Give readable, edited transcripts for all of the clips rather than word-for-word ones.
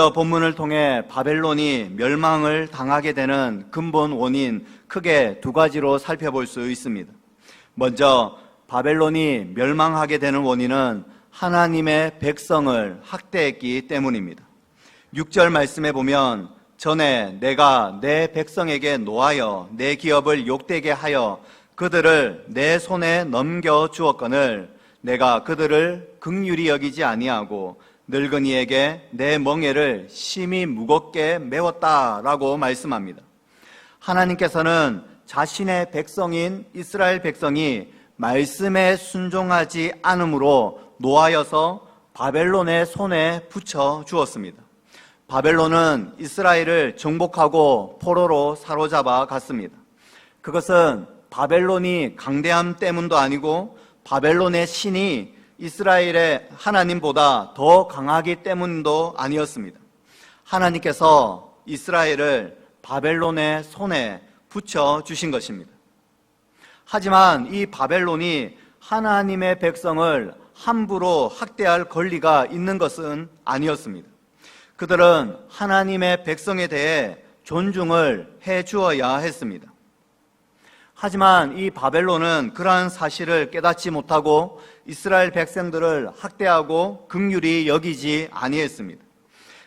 본문을 통해 바벨론이 멸망을 당하게 되는 근본 원인 크게 두 가지로 살펴볼 수 있습니다. 먼저 바벨론이 멸망하게 되는 원인은 하나님의 백성을 학대했기 때문입니다. 6절 말씀에 보면 전에 내가 내 백성에게 노하여 내 기업을 욕되게 하여 그들을 내 손에 넘겨주었거늘 내가 그들을 긍휼히 여기지 아니하고 늙은이에게 내 멍에를 심히 무겁게 메웠다라고 말씀합니다. 하나님께서는 자신의 백성인 이스라엘 백성이 말씀에 순종하지 않음으로 노하여서 바벨론의 손에 붙여 주었습니다. 바벨론은 이스라엘을 정복하고 포로로 사로잡아 갔습니다. 그것은 바벨론이 강대함 때문도 아니고 바벨론의 신이 이스라엘의 하나님보다 더 강하기 때문도 아니었습니다. 하나님께서 이스라엘을 바벨론의 손에 붙여 주신 것입니다. 하지만 이 바벨론이 하나님의 백성을 함부로 학대할 권리가 있는 것은 아니었습니다. 그들은 하나님의 백성에 대해 존중을 해 주어야 했습니다. 하지만 이 바벨론은 그러한 사실을 깨닫지 못하고 이스라엘 백성들을 학대하고 긍휼히 여기지 아니했습니다.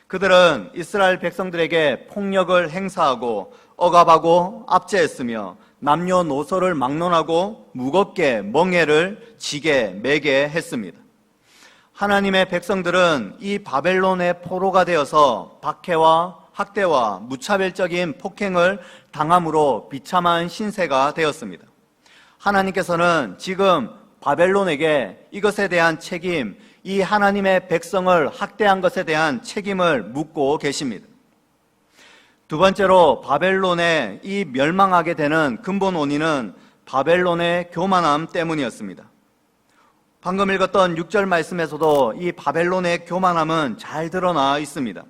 그들은 이스라엘 백성들에게 폭력을 행사하고 억압하고 압제했으며 남녀노소를 막론하고 무겁게 멍에를 지게 매게 했습니다. 하나님의 백성들은 이 바벨론의 포로가 되어서 박해와 학대와 무차별적인 폭행을 당함으로 비참한 신세가 되었습니다. 하나님께서는 지금 바벨론에게 이것에 대한 책임, 이 하나님의 백성을 학대한 것에 대한 책임을 묻고 계십니다. 두 번째로 바벨론의 이 멸망하게 되는 근본 원인은 바벨론의 교만함 때문이었습니다. 방금 읽었던 6절 말씀에서도 이 바벨론의 교만함은 잘 드러나 있습니다.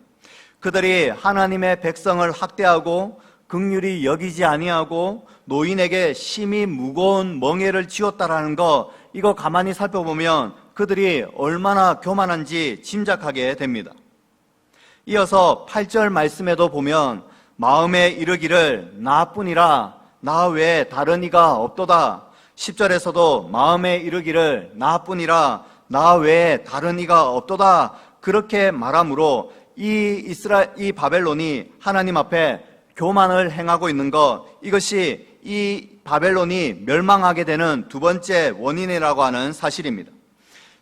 그들이 하나님의 백성을 학대하고 긍휼히 여기지 아니하고 노인에게 심히 무거운 멍에를 지었다라는 거, 이거 가만히 살펴보면 그들이 얼마나 교만한지 짐작하게 됩니다. 이어서 8절 말씀에도 보면 마음에 이르기를 나뿐이라 나 외에 다른 이가 없도다. 10절에서도 마음에 이르기를 나뿐이라 나 외에 다른 이가 없도다. 그렇게 말함으로 이 바벨론이 하나님 앞에 교만을 행하고 있는 것, 이것이 이 바벨론이 멸망하게 되는 두 번째 원인이라고 하는 사실입니다.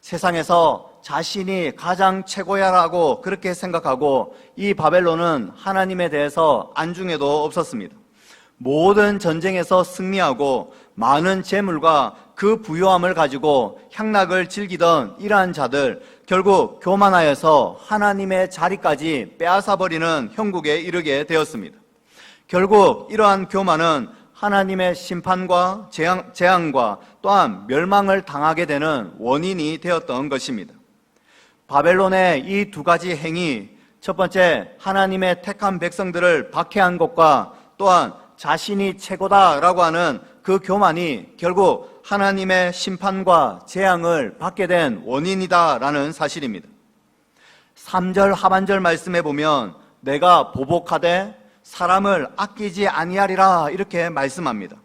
세상에서 자신이 가장 최고야라고 그렇게 생각하고 이 바벨론은 하나님에 대해서 안중에도 없었습니다. 모든 전쟁에서 승리하고 많은 재물과 그 부요함을 가지고 향락을 즐기던 이러한 자들, 결국 교만하여서 하나님의 자리까지 빼앗아버리는 형국에 이르게 되었습니다. 결국 이러한 교만은 하나님의 심판과 재앙과 또한 멸망을 당하게 되는 원인이 되었던 것입니다. 바벨론의 이 두 가지 행위, 첫 번째 하나님의 택한 백성들을 박해한 것과 또한 자신이 최고다라고 하는 그 교만이 결국 하나님의 심판과 재앙을 받게 된 원인이다라는 사실입니다. 3절 하반절 말씀에 보면 내가 보복하되 사람을 아끼지 아니하리라 이렇게 말씀합니다.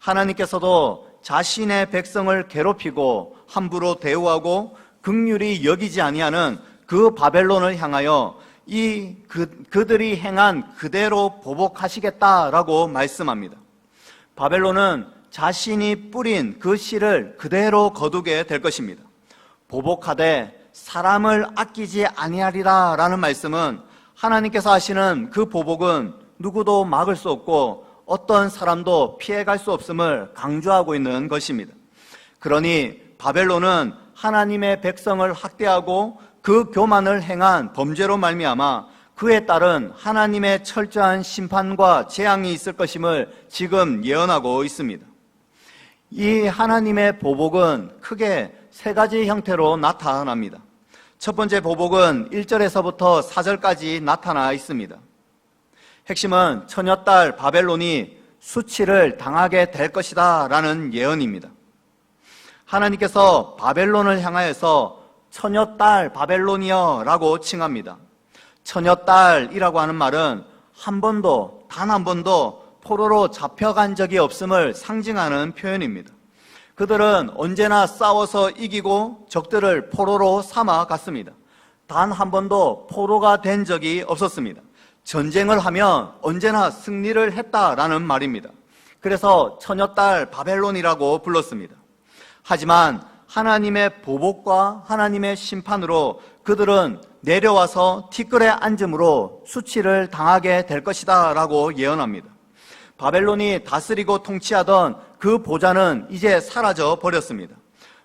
하나님께서도 자신의 백성을 괴롭히고 함부로 대우하고 긍휼히 여기지 아니하는 그 바벨론을 향하여 그들이 행한 그대로 보복하시겠다라고 말씀합니다. 바벨론은 자신이 뿌린 그 씨를 그대로 거두게 될 것입니다. 보복하되 사람을 아끼지 아니하리라 라는 말씀은 하나님께서 하시는 그 보복은 누구도 막을 수 없고 어떤 사람도 피해갈 수 없음을 강조하고 있는 것입니다. 그러니 바벨론은 하나님의 백성을 학대하고 그 교만을 행한 범죄로 말미암아 그에 따른 하나님의 철저한 심판과 재앙이 있을 것임을 지금 예언하고 있습니다. 이 하나님의 보복은 크게 세 가지 형태로 나타납니다. 첫 번째 보복은 1절에서부터 4절까지 나타나 있습니다. 핵심은 처녀딸 바벨론이 수치를 당하게 될 것이다 라는 예언입니다. 하나님께서 바벨론을 향하여서 처녀딸 바벨론이여 라고 칭합니다. 처녀딸이라고 하는 말은 한 번도, 단 한 번도 포로로 잡혀간 적이 없음을 상징하는 표현입니다. 그들은 언제나 싸워서 이기고 적들을 포로로 삼아 갔습니다. 단 한 번도 포로가 된 적이 없었습니다. 전쟁을 하면 언제나 승리를 했다라는 말입니다. 그래서 처녀딸 바벨론이라고 불렀습니다. 하지만 하나님의 보복과 하나님의 심판으로 그들은 내려와서 티끌에 앉음으로 수치를 당하게 될 것이다 라고 예언합니다. 바벨론이 다스리고 통치하던 그 보좌는 이제 사라져 버렸습니다.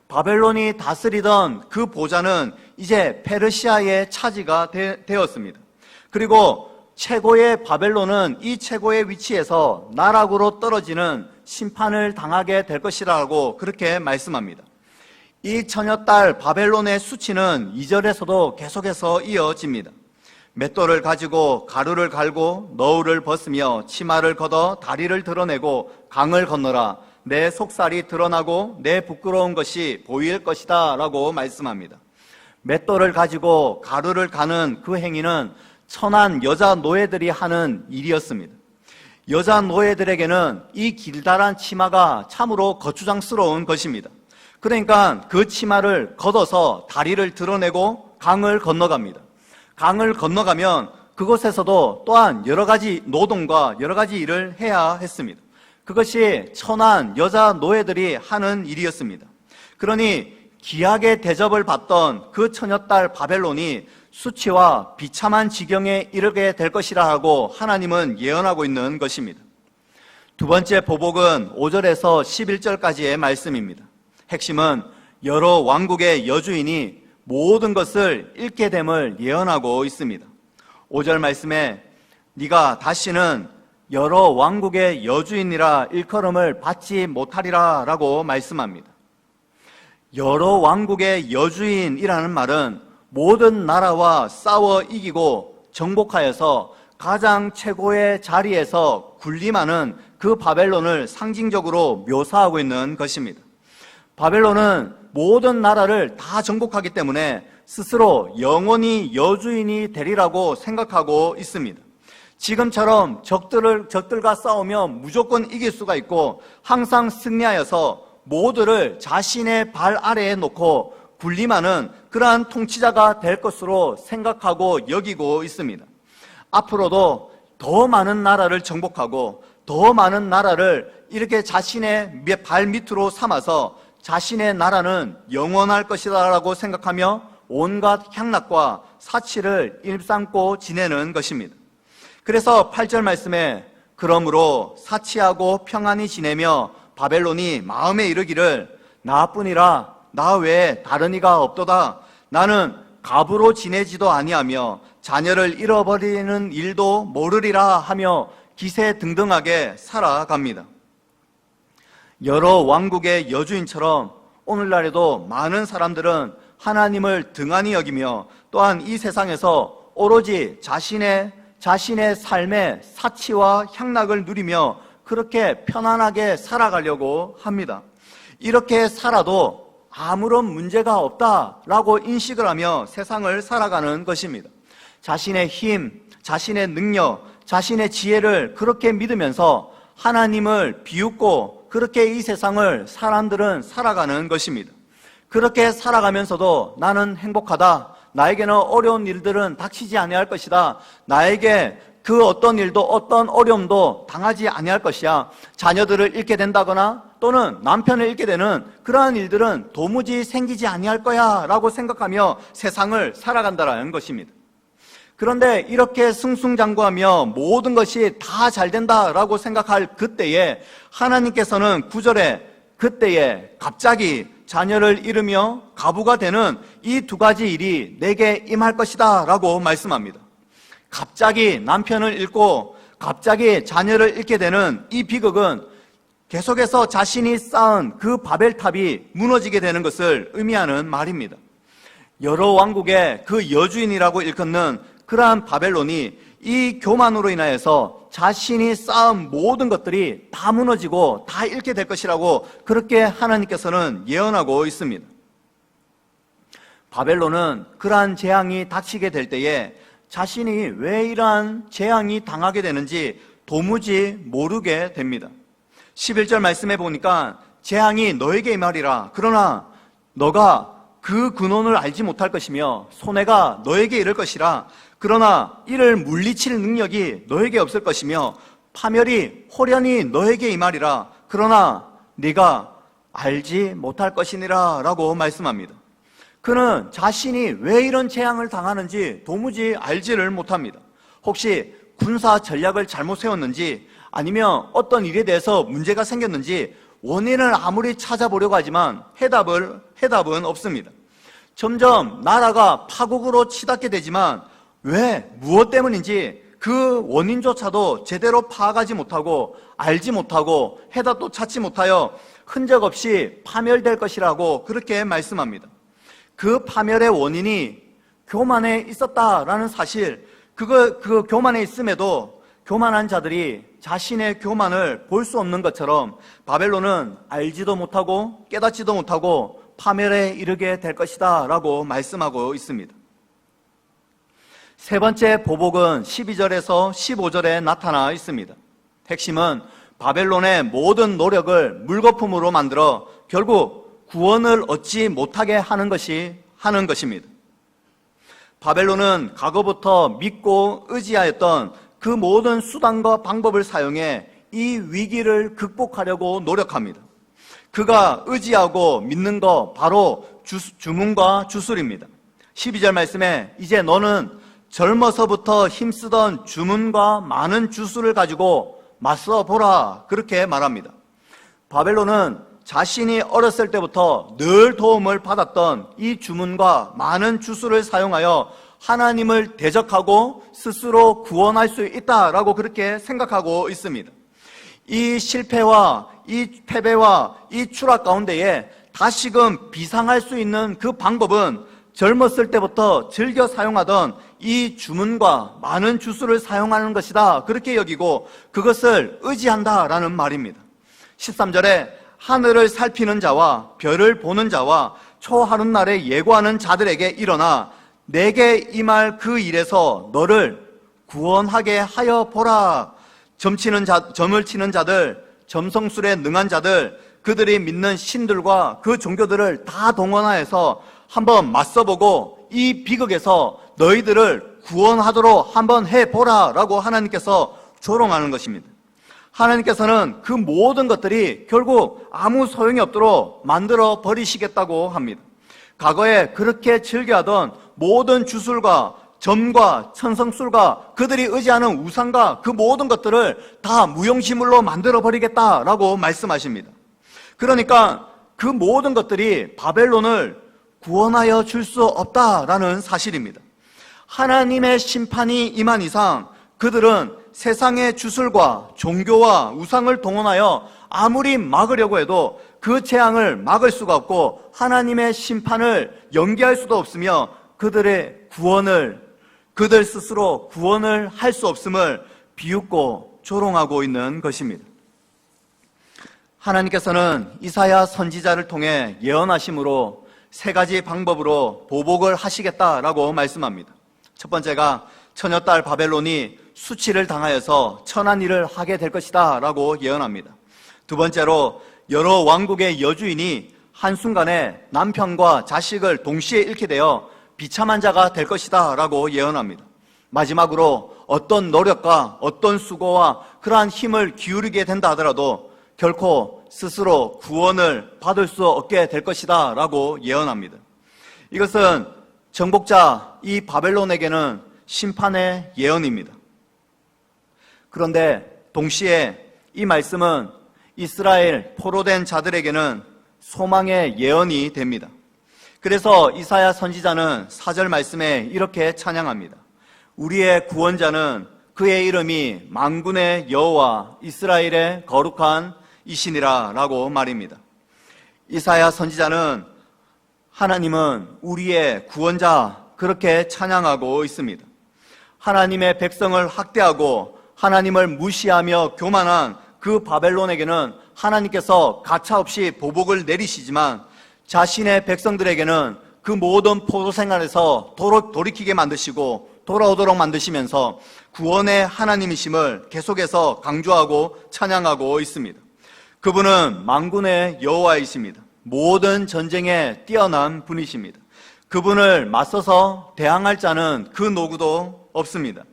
바벨론이 다스리던 그 보좌는 이제 페르시아의 차지가 되었습니다. 그리고 최고의 바벨론은 이 최고의 위치에서 나락으로 떨어지는 심판을 당하게 될 것이라고 그렇게 말씀합니다. 이 처녀딸 바벨론의 수치는 2절에서도 계속해서 이어집니다. 맷돌을 가지고 가루를 갈고 너울을 벗으며 치마를 걷어 다리를 드러내고 강을 건너라. 내 속살이 드러나고 내 부끄러운 것이 보일 것이다 라고 말씀합니다. 맷돌을 가지고 가루를 가는 그 행위는 천한 여자 노예들이 하는 일이었습니다. 여자 노예들에게는 이 길다란 치마가 참으로 거추장스러운 것입니다. 그러니까 그 치마를 걷어서 다리를 드러내고 강을 건너갑니다. 강을 건너가면 그곳에서도 또한 여러 가지 노동과 여러 가지 일을 해야 했습니다. 그것이 천한 여자 노예들이 하는 일이었습니다. 그러니 귀하게 대접을 받던 그 처녀딸 바벨론이 수치와 비참한 지경에 이르게 될 것이라고 하나님은 예언하고 있는 것입니다. 두 번째 보복은 5절에서 11절까지의 말씀입니다. 핵심은 여러 왕국의 여주인이 모든 것을 잃게 됨을 예언하고 있습니다. 5절 말씀에 네가 다시는 여러 왕국의 여주인이라 일컬음을 받지 못하리라 라고 말씀합니다. 여러 왕국의 여주인이라는 말은 모든 나라와 싸워 이기고 정복하여서 가장 최고의 자리에서 군림하는 그 바벨론을 상징적으로 묘사하고 있는 것입니다. 바벨론은 모든 나라를 다 정복하기 때문에 스스로 영원히 여주인이 되리라고 생각하고 있습니다. 지금처럼 적들과 싸우면 무조건 이길 수가 있고 항상 승리하여서 모두를 자신의 발 아래에 놓고 군림하는 그러한 통치자가 될 것으로 생각하고 여기고 있습니다. 앞으로도 더 많은 나라를 정복하고 더 많은 나라를 이렇게 자신의 발 밑으로 삼아서 자신의 나라는 영원할 것이다 라고 생각하며 온갖 향락과 사치를 일삼고 지내는 것입니다. 그래서 8절 말씀에 그러므로 사치하고 평안히 지내며 바벨론이 마음에 이르기를 나뿐이라 나 외에 다른 이가 없도다. 나는 갑으로 지내지도 아니하며 자녀를 잃어버리는 일도 모르리라 하며 기세등등하게 살아갑니다. 여러 왕국의 여주인처럼 오늘날에도 많은 사람들은 하나님을 등한히 여기며 또한 이 세상에서 오로지 자신의 삶의 사치와 향락을 누리며 그렇게 편안하게 살아가려고 합니다. 이렇게 살아도 아무런 문제가 없다라고 인식을 하며 세상을 살아가는 것입니다. 자신의 힘, 자신의 능력, 자신의 지혜를 그렇게 믿으면서 하나님을 비웃고 그렇게 이 세상을 사람들은 살아가는 것입니다. 그렇게 살아가면서도 나는 행복하다. 나에게는 어려운 일들은 닥치지 아니할 것이다. 나에게 그 어떤 일도 어떤 어려움도 당하지 아니할 것이야. 자녀들을 잃게 된다거나 또는 남편을 잃게 되는 그러한 일들은 도무지 생기지 아니할 거야 라고 생각하며 세상을 살아간다는 것입니다. 그런데 이렇게 승승장구하며 모든 것이 다 잘 된다라고 생각할 그때에 하나님께서는 9절에 그때에 갑자기 자녀를 잃으며 과부가 되는 이 두 가지 일이 내게 임할 것이다 라고 말씀합니다. 갑자기 남편을 잃고 갑자기 자녀를 잃게 되는 이 비극은 계속해서 자신이 쌓은 그 바벨탑이 무너지게 되는 것을 의미하는 말입니다. 여러 왕국의 그 여주인이라고 일컫는 그러한 바벨론이 이 교만으로 인하여서 자신이 쌓은 모든 것들이 다 무너지고 다 잃게 될 것이라고 그렇게 하나님께서는 예언하고 있습니다. 바벨론은 그러한 재앙이 닥치게 될 때에 자신이 왜 이러한 재앙이 당하게 되는지 도무지 모르게 됩니다. 11절 말씀해 보니까 재앙이 너에게 임하리라. 그러나 너가 그 근원을 알지 못할 것이며 손해가 너에게 이를 것이라. 그러나 이를 물리칠 능력이 너에게 없을 것이며 파멸이 호련히 너에게 임하리라. 그러나 네가 알지 못할 것이니라 라고 말씀합니다. 그는 자신이 왜 이런 재앙을 당하는지 도무지 알지를 못합니다. 혹시 군사 전략을 잘못 세웠는지 아니면 어떤 일에 대해서 문제가 생겼는지 원인을 아무리 찾아보려고 하지만 해답은 없습니다. 점점 나라가 파국으로 치닫게 되지만 왜 무엇 때문인지 그 원인조차도 제대로 파악하지 못하고 알지 못하고 해답도 찾지 못하여 흔적 없이 파멸될 것이라고 그렇게 말씀합니다. 그 파멸의 원인이 교만에 있었다라는 사실, 그 교만에 있음에도 교만한 자들이 자신의 교만을 볼 수 없는 것처럼 바벨론은 알지도 못하고 깨닫지도 못하고 파멸에 이르게 될 것이다 라고 말씀하고 있습니다. 세 번째 보복은 12절에서 15절에 나타나 있습니다. 핵심은 바벨론의 모든 노력을 물거품으로 만들어 결국 구원을 얻지 못하게 하는 것입니다. 바벨론은 과거부터 믿고 의지하였던 그 모든 수단과 방법을 사용해 이 위기를 극복하려고 노력합니다. 그가 의지하고 믿는 거 바로 주문과 주술입니다. 12절 말씀에 이제 너는 젊어서부터 힘쓰던 주문과 많은 주술을 가지고 맞서 보라 그렇게 말합니다. 바벨론은 자신이 어렸을 때부터 늘 도움을 받았던 이 주문과 많은 주술을 사용하여 하나님을 대적하고 스스로 구원할 수 있다라고 그렇게 생각하고 있습니다. 이 실패와 이 패배와 이 추락 가운데에 다시금 비상할 수 있는 그 방법은 젊었을 때부터 즐겨 사용하던 이 주문과 많은 주술을 사용하는 것이다 그렇게 여기고 그것을 의지한다라는 말입니다. 13절에 하늘을 살피는 자와 별을 보는 자와 초하룻날에 예고하는 자들에게 일어나 내게 임할 그 일에서 너를 구원하게 하여 보라. 점을 치는 자들, 점성술에 능한 자들, 그들이 믿는 신들과 그 종교들을 다 동원하여서 한번 맞서보고 이 비극에서 너희들을 구원하도록 한번 해보라 라고 하나님께서 조롱하는 것입니다. 하나님께서는 그 모든 것들이 결국 아무 소용이 없도록 만들어 버리시겠다고 합니다. 과거에 그렇게 즐겨하던 모든 주술과 점과 천성술과 그들이 의지하는 우상과 그 모든 것들을 다 무용지물로 만들어 버리겠다라고 말씀하십니다. 그러니까 그 모든 것들이 바벨론을 구원하여 줄 수 없다라는 사실입니다. 하나님의 심판이 임한 이상 그들은 세상의 주술과 종교와 우상을 동원하여 아무리 막으려고 해도 그 재앙을 막을 수가 없고 하나님의 심판을 연기할 수도 없으며 그들 스스로 구원을 할 수 없음을 비웃고 조롱하고 있는 것입니다. 하나님께서는 이사야 선지자를 통해 예언하심으로 세 가지 방법으로 보복을 하시겠다라고 말씀합니다. 첫 번째가 처녀딸 바벨론이 수치를 당하여서 천한 일을 하게 될 것이다 라고 예언합니다. 두 번째로 여러 왕국의 여주인이 한순간에 남편과 자식을 동시에 잃게 되어 비참한 자가 될 것이다 라고 예언합니다. 마지막으로 어떤 노력과 어떤 수고와 그러한 힘을 기울이게 된다 하더라도 결코 스스로 구원을 받을 수 없게 될 것이다 라고 예언합니다. 이것은 정복자 이 바벨론에게는 심판의 예언입니다. 그런데 동시에 이 말씀은 이스라엘 포로된 자들에게는 소망의 예언이 됩니다. 그래서 이사야 선지자는 4절 말씀에 이렇게 찬양합니다. 우리의 구원자는 그의 이름이 만군의 여호와 이스라엘의 거룩한 이시니라 라고 말입니다. 이사야 선지자는 하나님은 우리의 구원자 그렇게 찬양하고 있습니다. 하나님의 백성을 학대하고 하나님을 무시하며 교만한 그 바벨론에게는 하나님께서 가차없이 보복을 내리시지만 자신의 백성들에게는 그 모든 포도 생활에서 돌이키게 만드시고 돌아오도록 만드시면서 구원의 하나님이심을 계속해서 강조하고 찬양하고 있습니다. 그분은 만군의 여호와이십니다. 모든 전쟁에 뛰어난 분이십니다. 그분을 맞서서 대항할 자는 그 누구도 없습니다.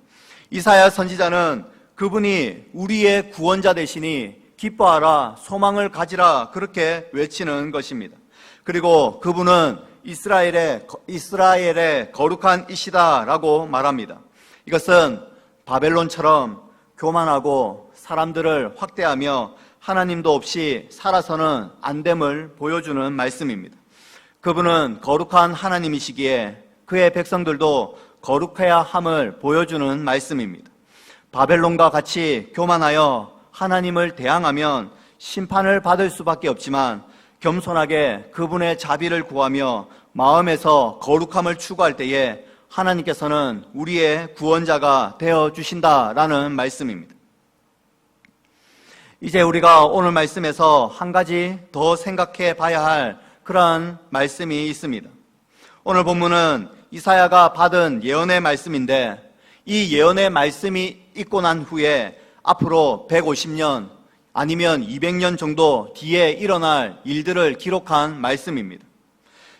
이사야 선지자는 그분이 우리의 구원자 되시니 기뻐하라, 소망을 가지라, 그렇게 외치는 것입니다. 그리고 그분은 이스라엘의 거룩한 이시다라고 말합니다. 이것은 바벨론처럼 교만하고 사람들을 확대하며 하나님도 없이 살아서는 안 됨을 보여주는 말씀입니다. 그분은 거룩한 하나님이시기에 그의 백성들도 거룩해야 함을 보여주는 말씀입니다. 바벨론과 같이 교만하여 하나님을 대항하면 심판을 받을 수밖에 없지만 겸손하게 그분의 자비를 구하며 마음에서 거룩함을 추구할 때에 하나님께서는 우리의 구원자가 되어주신다라는 말씀입니다. 이제 우리가 오늘 말씀에서 한 가지 더 생각해 봐야 할 그러한 말씀이 있습니다. 오늘 본문은 이사야가 받은 예언의 말씀인데 이 예언의 말씀이 있고 난 후에 앞으로 150년 아니면 200년 정도 뒤에 일어날 일들을 기록한 말씀입니다.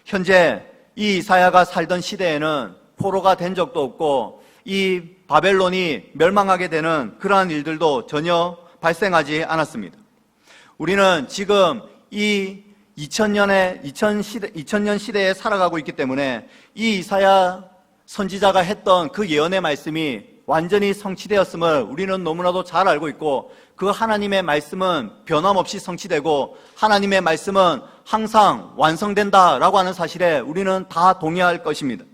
현재 이 이사야가 살던 시대에는 포로가 된 적도 없고 이 바벨론이 멸망하게 되는 그러한 일들도 전혀 발생하지 않았습니다. 우리는 지금 이 2000년 시대에 살아가고 있기 때문에 이 이사야 선지자가 했던 그 예언의 말씀이 완전히 성취되었음을 우리는 너무나도 잘 알고 있고 그 하나님의 말씀은 변함없이 성취되고 하나님의 말씀은 항상 완성된다라고 하는 사실에 우리는 다 동의할 것입니다.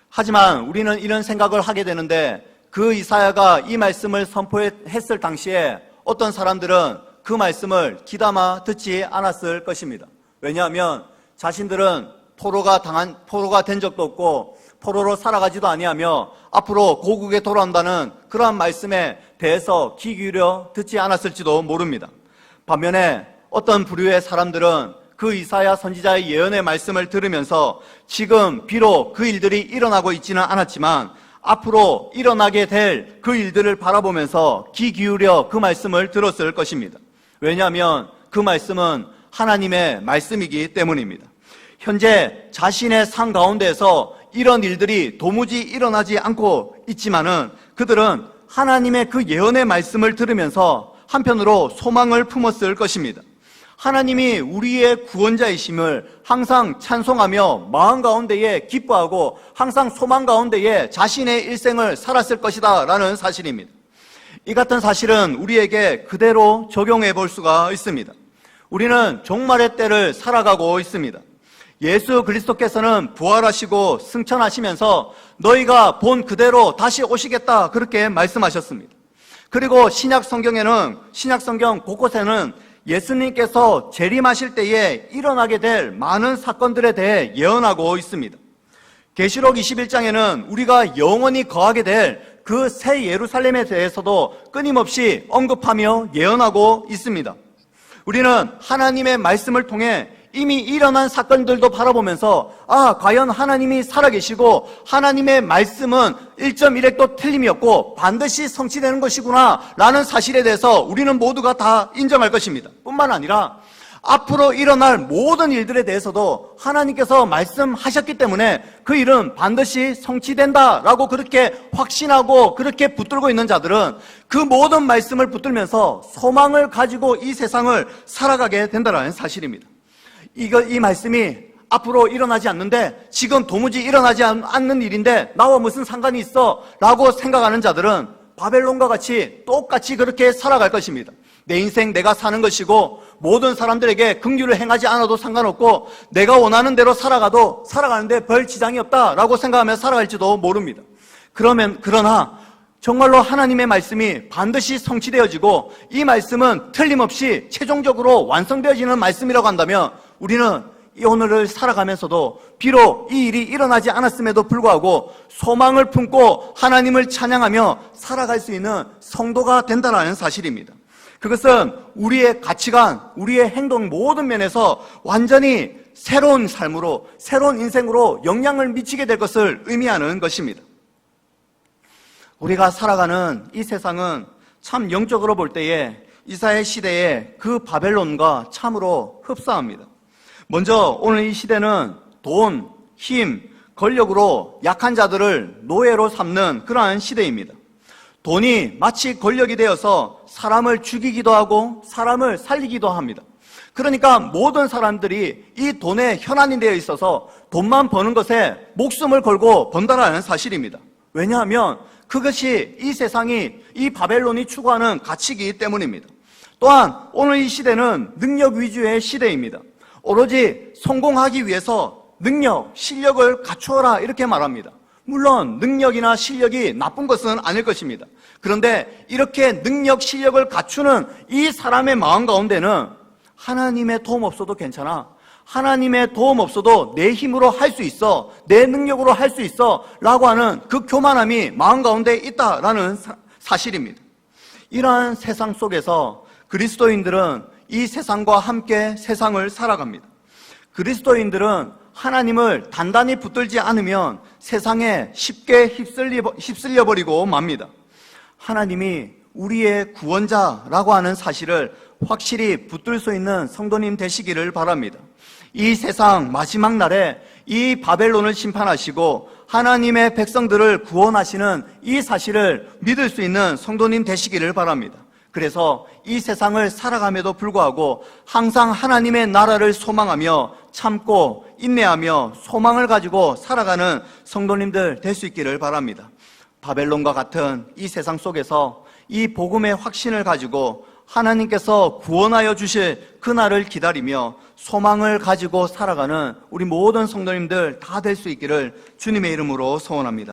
하지만 우리는 이런 생각을 하게 되는데 그 이사야가 이 말씀을 선포했을 당시에 어떤 사람들은 그 말씀을 귀담아 듣지 않았을 것입니다. 왜냐하면 자신들은 포로가 된 적도 없고 포로로 살아가지도 아니하며 앞으로 고국에 돌아온다는 그러한 말씀에 대해서 귀 기울여 듣지 않았을지도 모릅니다. 반면에 어떤 부류의 사람들은 그 이사야 선지자의 예언의 말씀을 들으면서 지금 비록 그 일들이 일어나고 있지는 않았지만 앞으로 일어나게 될 그 일들을 바라보면서 귀 기울여 그 말씀을 들었을 것입니다. 왜냐하면 그 말씀은 하나님의 말씀이기 때문입니다. 현재 자신의 삶 가운데에서 이런 일들이 도무지 일어나지 않고 있지만은 그들은 하나님의 그 예언의 말씀을 들으면서 한편으로 소망을 품었을 것입니다. 하나님이 우리의 구원자이심을 항상 찬송하며 마음 가운데에 기뻐하고 항상 소망 가운데에 자신의 일생을 살았을 것이다 라는 사실입니다. 이 같은 사실은 우리에게 그대로 적용해 볼 수가 있습니다. 우리는 종말의 때를 살아가고 있습니다. 예수 그리스도께서는 부활하시고 승천하시면서 너희가 본 그대로 다시 오시겠다 그렇게 말씀하셨습니다. 그리고 신약 성경 곳곳에는 예수님께서 재림하실 때에 일어나게 될 많은 사건들에 대해 예언하고 있습니다. 계시록 21장에는 우리가 영원히 거하게 될 그 새 예루살렘에 대해서도 끊임없이 언급하며 예언하고 있습니다. 우리는 하나님의 말씀을 통해 이미 일어난 사건들도 바라보면서 과연 하나님이 살아계시고 하나님의 말씀은 1.1획도 틀림이 없고 반드시 성취되는 것이구나 라는 사실에 대해서 우리는 모두가 다 인정할 것입니다. 뿐만 아니라 앞으로 일어날 모든 일들에 대해서도 하나님께서 말씀하셨기 때문에 그 일은 반드시 성취된다라고 그렇게 확신하고 그렇게 붙들고 있는 자들은 그 모든 말씀을 붙들면서 소망을 가지고 이 세상을 살아가게 된다는 사실입니다. 이 말씀이 앞으로 일어나지 않는데 지금 도무지 일어나지 않는 일인데 나와 무슨 상관이 있어? 라고 생각하는 자들은 바벨론과 같이 똑같이 그렇게 살아갈 것입니다. 내 인생 내가 사는 것이고 모든 사람들에게 긍휼을 행하지 않아도 상관없고 내가 원하는 대로 살아가는데 별 지장이 없다라고 생각하며 살아갈지도 모릅니다. 그러나 정말로 하나님의 말씀이 반드시 성취되어지고 이 말씀은 틀림없이 최종적으로 완성되어지는 말씀이라고 한다면 우리는 이 오늘을 살아가면서도 비록 이 일이 일어나지 않았음에도 불구하고 소망을 품고 하나님을 찬양하며 살아갈 수 있는 성도가 된다는 사실입니다. 그것은 우리의 가치관, 우리의 행동 모든 면에서 완전히 새로운 삶으로, 새로운 인생으로 영향을 미치게 될 것을 의미하는 것입니다. 우리가 살아가는 이 세상은 참 영적으로 볼 때에 이사야 시대에 그 바벨론과 참으로 흡사합니다. 먼저 오늘 이 시대는 돈, 힘, 권력으로 약한 자들을 노예로 삼는 그러한 시대입니다. 돈이 마치 권력이 되어서 사람을 죽이기도 하고 사람을 살리기도 합니다. 그러니까 모든 사람들이 이 돈에 현안이 되어 있어서 돈만 버는 것에 목숨을 걸고 번다라는 사실입니다. 왜냐하면 그것이 이 세상이, 이 바벨론이 추구하는 가치이기 때문입니다. 또한 오늘 이 시대는 능력 위주의 시대입니다. 오로지 성공하기 위해서 능력, 실력을 갖추어라 이렇게 말합니다. 물론 능력이나 실력이 나쁜 것은 아닐 것입니다. 그런데 이렇게 능력, 실력을 갖추는 이 사람의 마음 가운데는 하나님의 도움 없어도 괜찮아, 하나님의 도움 없어도 내 힘으로 할 수 있어, 내 능력으로 할 수 있어 라고 하는 그 교만함이 마음 가운데 있다라는 사실입니다. 이러한 세상 속에서 그리스도인들은 이 세상과 함께 세상을 살아갑니다. 그리스도인들은 하나님을 단단히 붙들지 않으면 세상에 쉽게 휩쓸려버리고 맙니다. 하나님이 우리의 구원자라고 하는 사실을 확실히 붙들 수 있는 성도님 되시기를 바랍니다. 이 세상 마지막 날에 이 바벨론을 심판하시고 하나님의 백성들을 구원하시는 이 사실을 믿을 수 있는 성도님 되시기를 바랍니다. 그래서 이 세상을 살아감에도 불구하고 항상 하나님의 나라를 소망하며 참고 인내하며 소망을 가지고 살아가는 성도님들 될 수 있기를 바랍니다. 바벨론과 같은 이 세상 속에서 이 복음의 확신을 가지고 하나님께서 구원하여 주실 그날을 기다리며 소망을 가지고 살아가는 우리 모든 성도님들 다 될 수 있기를 주님의 이름으로 소원합니다.